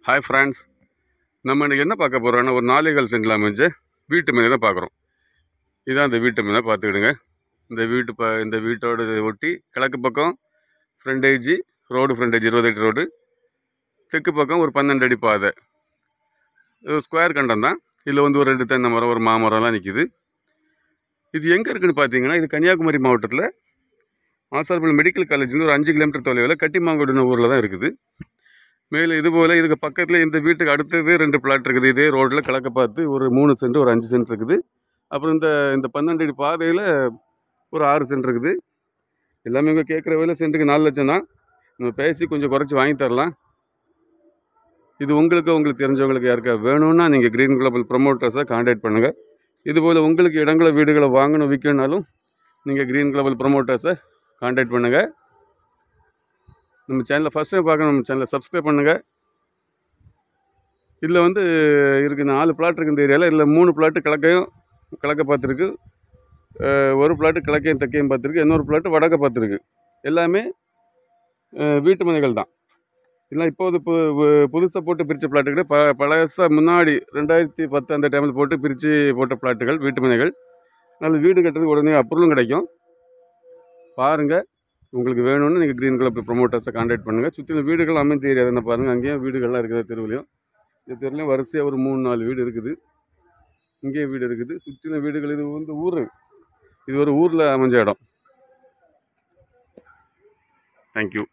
Hi friends, நம்ம இன்றைக்கி என்ன பார்க்க போகிறோன்னா ஒரு 4 சென்டில் அமைஞ்ச வீட்டு மனை தான் பார்க்குறோம். இதுதான் இந்த வீட்டு மனை, பார்த்துக்கிடுங்க. இந்த வீட்டோட ஒட்டி கிழக்கு பக்கம் ஃப்ரண்டேஜி ஃப்ரண்டேஜ் 20 அடி ரோடு, தெற்கு பக்கம் ஒரு 12 அடி பாதை. ஸ்கொயர் கண்டம் தான். இதில் வந்து ஒரு 2 தென்னை மரம், ஒரு மாமரம்லாம் நிற்கிது. இது எங்கே இருக்குதுன்னு பார்த்தீங்கன்னா, இது கன்னியாகுமரி மாவட்டத்தில் ஆசார்பள்ளி மெடிக்கல் காலேஜ்லேருந்து ஒரு 5 கிலோமீட்டர் தொலைவில் கட்டிமாங்கோடுன ஊரில் தான் இருக்குது. மேலும் இதுபோல் இதுக்கு பக்கத்தில் இந்த வீட்டுக்கு அடுத்தது 2 பிளாட் இருக்குது. இதே ரோட்டில் கிழக்க பார்த்து ஒரு 3 சென்ட், ஒரு 5 சென்ட் இருக்குது. அப்புறம் இந்த 12 அடி பாதையில் ஒரு 6 சென்ட் இருக்குது. எல்லாமே இங்கே கேட்குற விலை சென்ட்டுக்கு 4 லட்சம் தான். நம்ம பேசி கொஞ்சம் குறைச்சி வாங்கி தரலாம். இது உங்களுக்கு தெரிஞ்சவங்களுக்கு யாருக்கா வேணும்னா நீங்கள் க்ரீன் குளோபல் ப்ரொமோட்டர்ஸை கான்டாக்ட் பண்ணுங்கள். இதுபோல் உங்களுக்கு இடங்களை வீடுகளை வாங்கணும் விற்கணுனாலும் நீங்கள் க்ரீன் குளோபல் ப்ரொமோட்டர்ஸை கான்டாக்ட் பண்ணுங்கள். நம்ம சேனலை ஃபஸ்ட் டைம் பார்க்கணும், நம்ம சேனலை சப்ஸ்கிரைப் பண்ணுங்கள். இதில் வந்து இருக்குது 4 பிளாட் இருக்குது இந்த ஏரியாவில். இதில் 3 பிளாட்டு கிழக்க பார்த்துருக்கு, ஒரு பிளாட்டு கிழக்கையும் தெற்கையும் பார்த்துருக்கு, இன்னொரு பிளாட்டு வடக்க பார்த்துருக்கு. எல்லாமே வீட்டு மனைகள் தான். இதெல்லாம் இப்போது புதுசாக போட்டு பிரித்த பிளாட்டுகள். பழசாக முன்னாடி 2010 அந்த டைமில் போட்டு பிரித்து போட்ட பிளாட்டுகள், வீட்டு மனைகள். அதனால் வீடு கட்டுறதுக்கு உடனே அப்ரூவலும் கிடைக்கும். பாருங்கள், உங்களுக்கு வேணும்னு நீங்கள் க்ரீன் கிளப் ப்ரொமோட்டர்ஸை கான்டாக்ட் பண்ணுங்கள். சுற்றிலும் வீடுகள் அமைந்து தெரியாது பாருங்கள். அங்கேயும் வீடுகள்லாம் இருக்குது. தெருவிலையும் இந்த தெருவிலையும் வரிசையாக ஒரு 3-4 வீடு இருக்குது. இங்கேயும் வீடு இருக்குது. சுற்றிலும் வீடுகள். இது வந்து இது ஒரு ஊரில் அமைஞ்ச இடம். தேங்க்யூ.